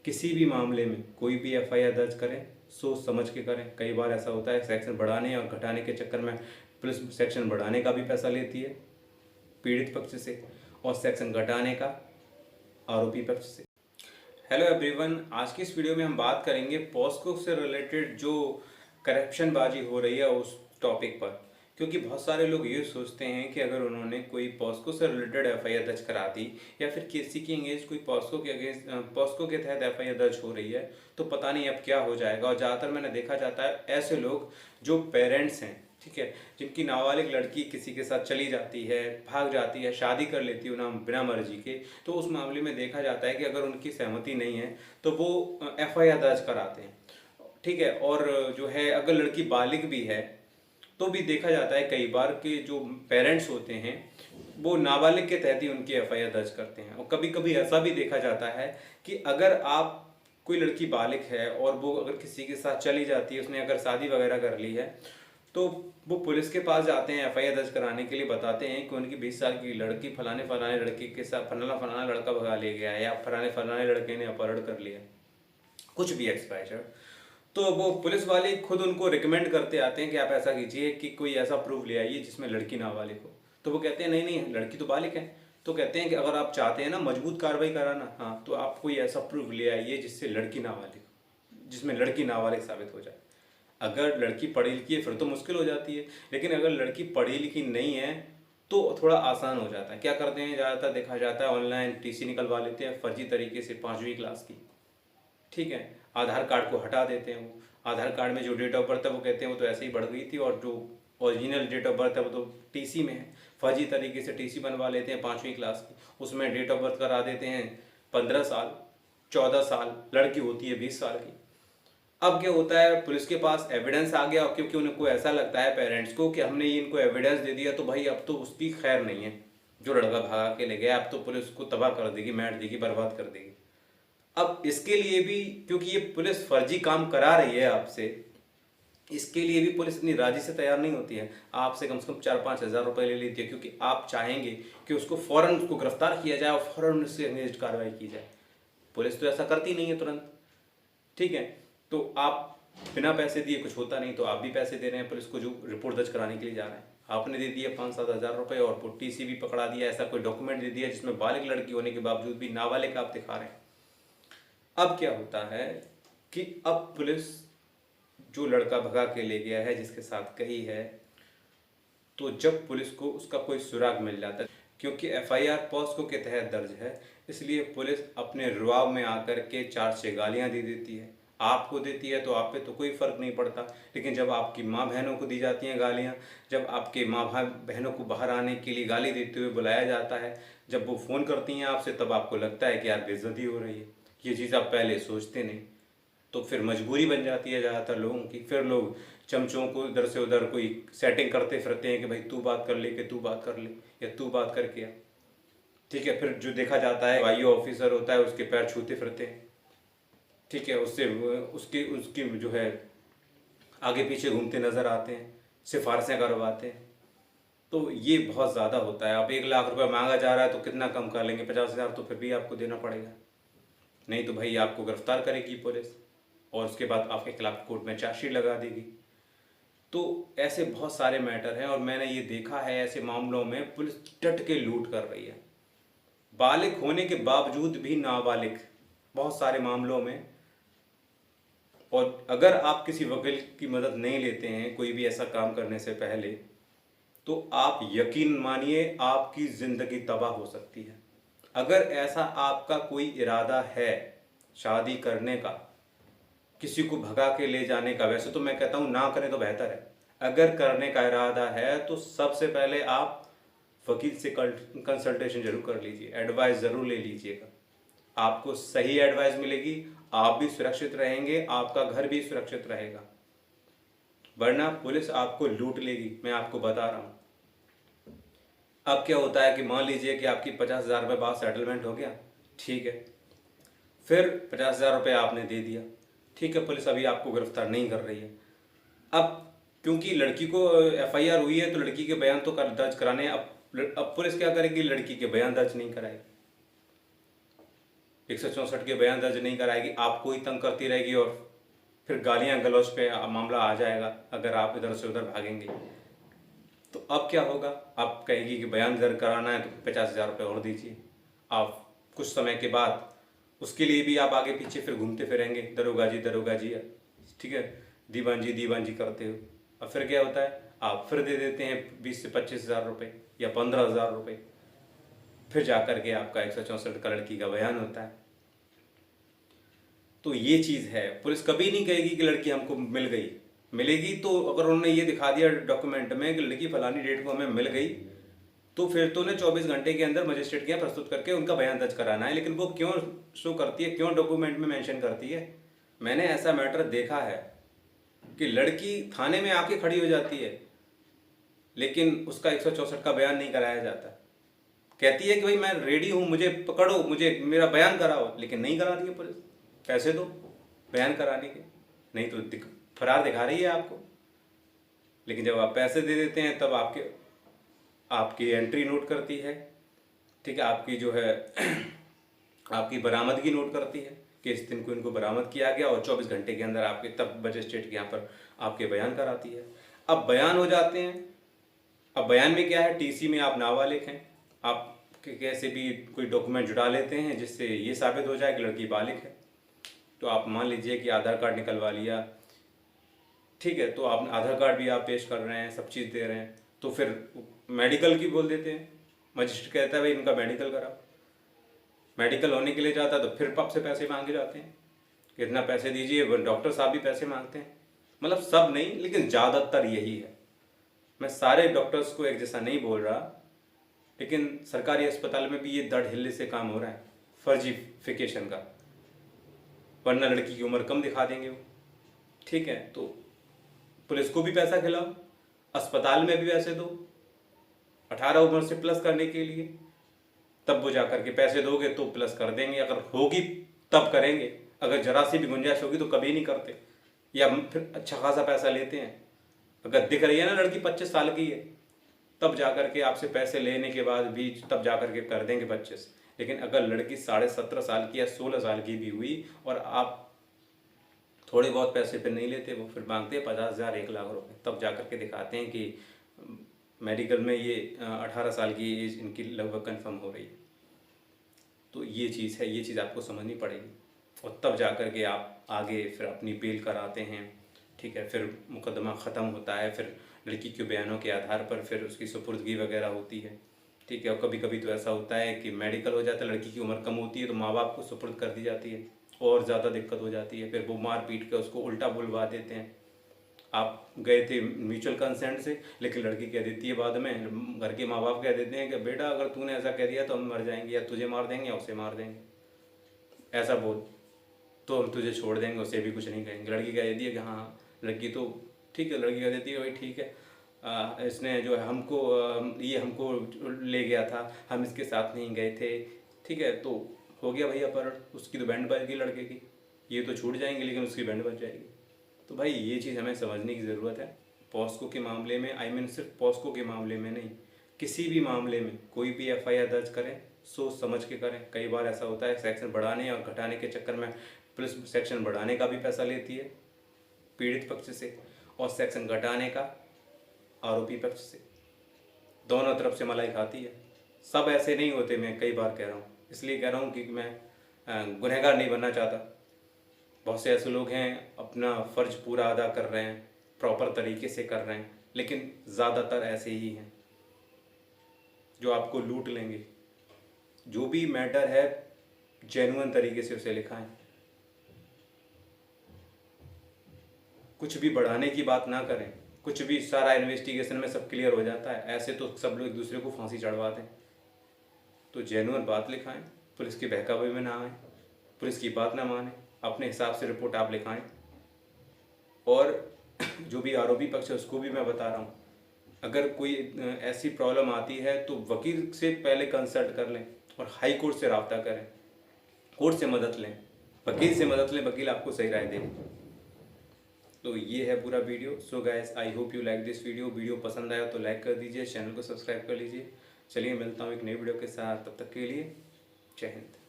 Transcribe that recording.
किसी भी मामले में कोई भी एफआईआर दर्ज करें, सोच समझ के करें। कई बार ऐसा होता है सेक्शन बढ़ाने और घटाने के चक्कर में पुलिस सेक्शन बढ़ाने का भी पैसा लेती है पीड़ित पक्ष से, और सेक्शन घटाने का आरोपी पक्ष से। हेलो एवरीवन, आज की इस वीडियो में हम बात करेंगे पॉस्को से रिलेटेड जो करप्शन बाजी हो रही है उस टॉपिक पर। क्योंकि बहुत सारे लोग ये सोचते हैं कि अगर उन्होंने कोई पॉस्को से रिलेटेड एफआईआर दर्ज करा दी या फिर किसी की एंगेज कोई पॉस्को के तहत एफआईआर दर्ज हो रही है तो पता नहीं अब क्या हो जाएगा। और ज़्यादातर मैंने देखा जाता है ऐसे लोग जो पेरेंट्स हैं, ठीक है, जिनकी नाबालिग लड़की किसी के साथ चली जाती है, भाग जाती है, शादी कर लेती है ना बिना मर्जी के, तो उस मामले में देखा जाता है कि अगर उनकी सहमति नहीं है तो वो एफआईआर दर्ज कराते हैं, ठीक है। और जो है अगर लड़की बालिग भी है तो भी देखा जाता है कई बार कि जो पेरेंट्स होते हैं वो नाबालिग के तहत ही उनकी एफआईआर दर्ज करते हैं। और कभी कभी ऐसा भी देखा जाता है कि अगर आप कोई लड़की बालिग है और वो अगर किसी के साथ चली जाती है, उसने अगर शादी वगैरह कर ली है, तो वो पुलिस के पास जाते हैं एफआईआर दर्ज कराने के लिए, बताते हैं कि उनकी 20 साल की लड़की फलाने फलाने लड़के के साथ फलाना फलाना लड़का भगा ले गया है या फलाने फलाने लड़के ने अपहरण कर लिया, कुछ भी एक्सपायर। तो वो पुलिस वाले खुद उनको रिकमेंड करते आते हैं कि आप ऐसा कीजिए कि कोई ऐसा प्रूफ ले आइए जिसमें लड़की नाबालिग हो। तो वो कहते हैं नहीं नहीं, लड़की तो बालिग है। तो कहते हैं कि अगर आप चाहते हैं ना मजबूत कार्रवाई कराना, हाँ, तो आप कोई ऐसा प्रूफ ले आइए जिससे लड़की नाबालिग, जिसमें लड़की नाबालिग साबित हो जाए। अगर लड़की पढ़ी लिखी है फिर तो मुश्किल हो जाती है, लेकिन अगर लड़की पढ़ी लिखी नहीं है तो थोड़ा आसान हो जाता है। क्या करते हैं, ज़्यादातर देखा जाता है ऑनलाइन टीसी निकलवा लेते हैं फर्जी तरीके से 5वीं क्लास की, ठीक है। आधार कार्ड को हटा देते हैं। वो आधार कार्ड में जो डेट ऑफ बर्थ है वो कहते हैं वो तो ऐसे ही बढ़ गई थी, और जो ओरिजिनल डेट ऑफ बर्थ है वो तो टीसी में है। फर्जी तरीके से टीसी बनवा लेते हैं 5वीं क्लास की, उसमें डेट ऑफ बर्थ करा देते हैं 15 साल, 14 साल, लड़की होती है 20 साल की। अब क्या होता है, पुलिस के पास एविडेंस आ गया, और क्योंकि उनको ऐसा लगता है पेरेंट्स को कि हमने ये इनको एविडेंस दे दिया तो भाई अब तो उसकी खैर नहीं है, जो लड़का भगा के ले गया अब तो पुलिस को तबाह कर देगी, मैट देगी, बर्बाद कर देगी। अब इसके लिए भी, क्योंकि ये पुलिस फर्जी काम करा रही है आपसे, इसके लिए भी पुलिस इतनी राजी से तैयार नहीं होती है। आपसे कम से कम 4-5 हज़ार रुपये ले लेती है, क्योंकि आप चाहेंगे कि उसको फ़ौरन उसको गिरफ्तार किया जाए और फ़ौरन उससे अगेंस्ट कार्रवाई की जाए। पुलिस तो ऐसा करती नहीं है तुरंत, ठीक है। तो आप बिना पैसे दिए कुछ होता नहीं, तो आप भी पैसे दे रहे हैं पुलिस को जो रिपोर्ट दर्ज कराने के लिए जा रहे हैं। आपने दे दिया 5-7 हज़ार रुपये और टीसी भी पकड़ा दिया, ऐसा कोई डॉक्यूमेंट दे दिया जिसमें बालिग लड़की होने के बावजूद भी नाबालिग आप दिखा रहे हैं। अब क्या होता है कि अब पुलिस जो लड़का भगा के ले गया है, जिसके साथ गई है, तो जब पुलिस को उसका कोई सुराग मिल जाता है, क्योंकि एफआईआर पॉस्को के तहत दर्ज है, इसलिए पुलिस अपने रुआब में आकर के 4-6 गालियां दे देती है। आपको देती है तो आप पे तो कोई फ़र्क नहीं पड़ता, लेकिन जब आपकी माँ बहनों को दी जाती हैं गालियाँ, जब आपके माँ भाई बहनों को बाहर आने के लिए गाली देते हुए बुलाया जाता है, जब वो फ़ोन करती हैं आपसे, तब आपको लगता है कि यार बेइज्जती हो रही है। ये चीज़ आप पहले सोचते नहीं, तो फिर मजबूरी बन जाती है ज़्यादातर लोगों की। फिर लोग चमचों को इधर से उधर कोई सेटिंग करते फिरते हैं कि भाई तू बात कर ले, कि तू बात कर ले, या तू बात करके आ, ठीक है। फिर जो देखा जाता है आईओ ऑफिसर होता है उसके पैर छूते फिरते हैं, ठीक है, उससे उसकी उसकी जो है आगे पीछे घूमते नज़र आते हैं, सिफारिशें करवाते हैं। तो ये बहुत ज़्यादा होता है। अब 1 लाख रुपये मांगा जा रहा है तो कितना कम कर लेंगे, 50 हज़ार तो फिर भी आपको देना पड़ेगा, नहीं तो भाई आपको गिरफ्तार करेगी पुलिस और उसके बाद आपके खिलाफ कोर्ट में चार्जशीट लगा देगी। तो ऐसे बहुत सारे मैटर हैं, और मैंने ये देखा है ऐसे मामलों में पुलिस डट के लूट कर रही है, बालिग होने के बावजूद भी नाबालिग बहुत सारे मामलों में। और अगर आप किसी वकील की मदद नहीं लेते हैं कोई भी ऐसा काम करने से पहले, तो आप यकीन मानिए आपकी ज़िंदगी तबाह हो सकती है। अगर ऐसा आपका कोई इरादा है शादी करने का, किसी को भगा के ले जाने का, वैसे तो मैं कहता हूँ ना करें तो बेहतर है। अगर करने का इरादा है तो सबसे पहले आप वकील से कंसल्टेशन जरूर कर लीजिए, एडवाइस ज़रूर ले लीजिएगा। आपको सही एडवाइस मिलेगी, आप भी सुरक्षित रहेंगे, आपका घर भी सुरक्षित रहेगा। वरना पुलिस आपको लूट लेगी, मैं आपको बता रहा हूँ। अब क्या होता है कि मान लीजिए कि आपकी 50,000 रुपये बाद सेटलमेंट हो गया, ठीक है, फिर 50,000 रुपये आपने दे दिया, ठीक है, पुलिस अभी आपको गिरफ्तार नहीं कर रही है। अब क्योंकि लड़की को एफआईआर हुई है तो लड़की के बयान तो दर्ज कराने, अब पुलिस क्या करेगी, लड़की के बयान दर्ज नहीं कराएगी। 164 के बयान दर्ज नहीं कराएगी, आपको ही तंग करती रहेगी और फिर गालियां गलौज पे मामला आ जाएगा अगर आप इधर से उधर भागेंगे। तो अब क्या होगा, आप कहेगी कि बयान दर्ज कराना है तो 50,000 रुपये और दीजिए। आप कुछ समय के बाद उसके लिए भी आप आगे पीछे फिर घूमते फिरेंगे, दरोगा जी, ठीक है, दीवान जी करते हो। अब फिर क्या होता है, आप फिर दे देते हैं 20 से 25,000 रुपये या 15,000 रुपये, फिर जाकर के आपका 164 का लड़की का बयान होता है। तो ये चीज़ है, पुलिस कभी नहीं कहेगी कि लड़की हमको मिल गई। मिलेगी तो अगर उन्होंने ये दिखा दिया डॉक्यूमेंट में कि लड़की फलानी डेट को हमें मिल गई, तो फिर तो उन्हें 24 घंटे के अंदर मजिस्ट्रेट के यहाँ प्रस्तुत करके उनका बयान दर्ज कराना है। लेकिन वो क्यों शो करती है, क्यों डॉक्यूमेंट में मेंशन करती है? मैंने ऐसा मैटर देखा है कि लड़की थाने में आके खड़ी हो जाती है, लेकिन उसका 164 का बयान नहीं कराया जाता। कहती है कि भाई मैं रेडी हूँ, मुझे पकड़ो, मुझे मेरा बयान कराओ, लेकिन नहीं कराती है पुलिस। पैसे दो बयान कराने के, नहीं तो फरार दिखा रही है आपको। लेकिन जब आप पैसे दे देते हैं तब आपकी एंट्री नोट करती है, ठीक है, आपकी जो है आपकी बरामदगी नोट करती है कि इस दिन को इनको बरामद किया गया, और 24 घंटे के अंदर आपके तब मजिस्ट्रेट के यहाँ पर आपके बयान कराती है। अब बयान हो जाते हैं। अब बयान में क्या है, टीसी में आप नाबालिग हैं, आप कैसे भी कोई डॉक्यूमेंट जुड़ा लेते हैं जिससे ये साबित हो जाए कि लड़की बालिग है। तो आप मान लीजिए कि आधार कार्ड निकलवा लिया, ठीक है, तो आप आधार कार्ड भी आप पेश कर रहे हैं, सब चीज़ दे रहे हैं, तो फिर मेडिकल की बोल देते हैं। मजिस्ट्रेट कहता है भाई इनका मेडिकल कराओ। मेडिकल होने के लिए जाता है तो फिर आपसे पैसे मांगे जाते हैं, कितना पैसे दीजिए। डॉक्टर साहब भी पैसे मांगते हैं, मतलब सब नहीं लेकिन ज़्यादातर यही है। मैं सारे डॉक्टर्स को एक जैसा नहीं बोल रहा, लेकिन सरकारी अस्पताल में भी ये दड़ हिलने से काम हो रहा है, फर्जीफिकेशन का। वरना लड़की की उम्र कम दिखा देंगे वो, ठीक है। तो पुलिस को भी पैसा खिलाओ, अस्पताल में भी पैसे दो 18 उम्र से प्लस करने के लिए, तब वो जाकर के पैसे दोगे तो प्लस कर देंगे। अगर होगी तब करेंगे, अगर जरा सी भी गुंजाइश होगी तो कभी नहीं करते, या फिर अच्छा खासा पैसा लेते हैं। अगर दिख रही है ना लड़की 25 साल की है, तब जाकर के आपसे पैसे लेने के बाद भी तब जाकर के कर देंगे 25। लेकिन अगर लड़की 17.5 साल की या 16 साल की भी हुई और आप थोड़े बहुत पैसे फिर नहीं लेते, वो फिर मांगते हैं 50,000 1 लाख रुपए, तब जाकर के दिखाते हैं कि मेडिकल में ये 18 साल की एज इनकी लगभग कंफर्म हो रही है। तो ये चीज़ है, ये चीज़ आपको समझनी पड़ेगी, और तब जाकर के आप आगे फिर अपनी बेल कराते हैं, ठीक है। फिर मुकदमा ख़त्म होता है, फिर लड़की के बयानों के आधार पर फिर उसकी सुपुर्दगी वगैरह होती है, ठीक है। और कभी कभी तो ऐसा होता है कि मेडिकल हो जाता है, लड़की की उम्र कम होती है तो माँ बाप को सुपुर्द कर दी जाती है, और ज़्यादा दिक्कत हो जाती है। फिर वो मार पीट के उसको उल्टा बुलवा देते हैं। आप गए थे म्यूचुअल कंसेंट से, लेकिन लड़की कह देती है बाद में, घर के माँ बाप कह देते हैं कि बेटा अगर तूने ऐसा कह दिया तो हम मर जाएंगे, या तुझे मार देंगे या उसे मार देंगे, ऐसा बोल तो हम तुझे छोड़ देंगे, उसे भी कुछ नहीं कहेंगे। लड़की कह देती है कि हाँ, लड़की तो ठीक है, लड़की कह देती है भाई ठीक है, इसने जो है हमको ये हमको ले गया था, हम इसके साथ नहीं गए थे, ठीक है। तो हो गया भैया अपहरण, उसकी तो बैंड बज गई लड़के की, ये तो छूट जाएंगे लेकिन उसकी बैंड बज जाएगी। तो भाई ये चीज़ हमें समझने की ज़रूरत है। पॉस्को के मामले में, आई मीन सिर्फ पॉस्को के मामले में नहीं, किसी भी मामले में कोई भी एफआईआर दर्ज करें, सोच समझ के करें। कई बार ऐसा होता है सेक्शन बढ़ाने और घटाने के चक्कर में पुलिस सेक्शन बढ़ाने का भी पैसा लेती है पीड़ित पक्ष से, और सेक्शन घटाने का आरोपी पक्ष से, दोनों तरफ से मलाई खाती है। सब ऐसे नहीं होते, मैं कई बार कह रहा हूँ, इसलिए कह रहा हूँ कि मैं गुनहगार नहीं बनना चाहता। बहुत से ऐसे लोग हैं अपना फ़र्ज पूरा अदा कर रहे हैं, प्रॉपर तरीके से कर रहे हैं, लेकिन ज़्यादातर ऐसे ही हैं जो आपको लूट लेंगे। जो भी मैटर है जेन्युइन तरीके से उसे लिखाएं, कुछ भी बढ़ाने की बात ना करें, कुछ भी सारा इन्वेस्टिगेशन में सब क्लियर हो जाता है, ऐसे तो सब लोग एक दूसरे को फांसी चढ़वाते हैं। तो जेन्युइन बात लिखाएं, पुलिस के बहकावे में ना आए, पुलिस की बात ना माने, अपने हिसाब से रिपोर्ट आप लिखाएं। और जो भी आरोपी पक्ष है उसको भी मैं बता रहा हूँ, अगर कोई ऐसी प्रॉब्लम आती है तो वकील से पहले कंसल्ट कर लें और हाई कोर्ट से रब्ता करें, कोर्ट से मदद लें, वकील से मदद लें, वकील आपको सही राय देंगे। तो ये है पूरा video. So guys, I hope you like this video पसंद आया तो लाइक कर दीजिए, चैनल को सब्सक्राइब कर लीजिए। चलिए मिलता हूँ एक नई वीडियो के साथ, तब तक के लिए जय हिंद।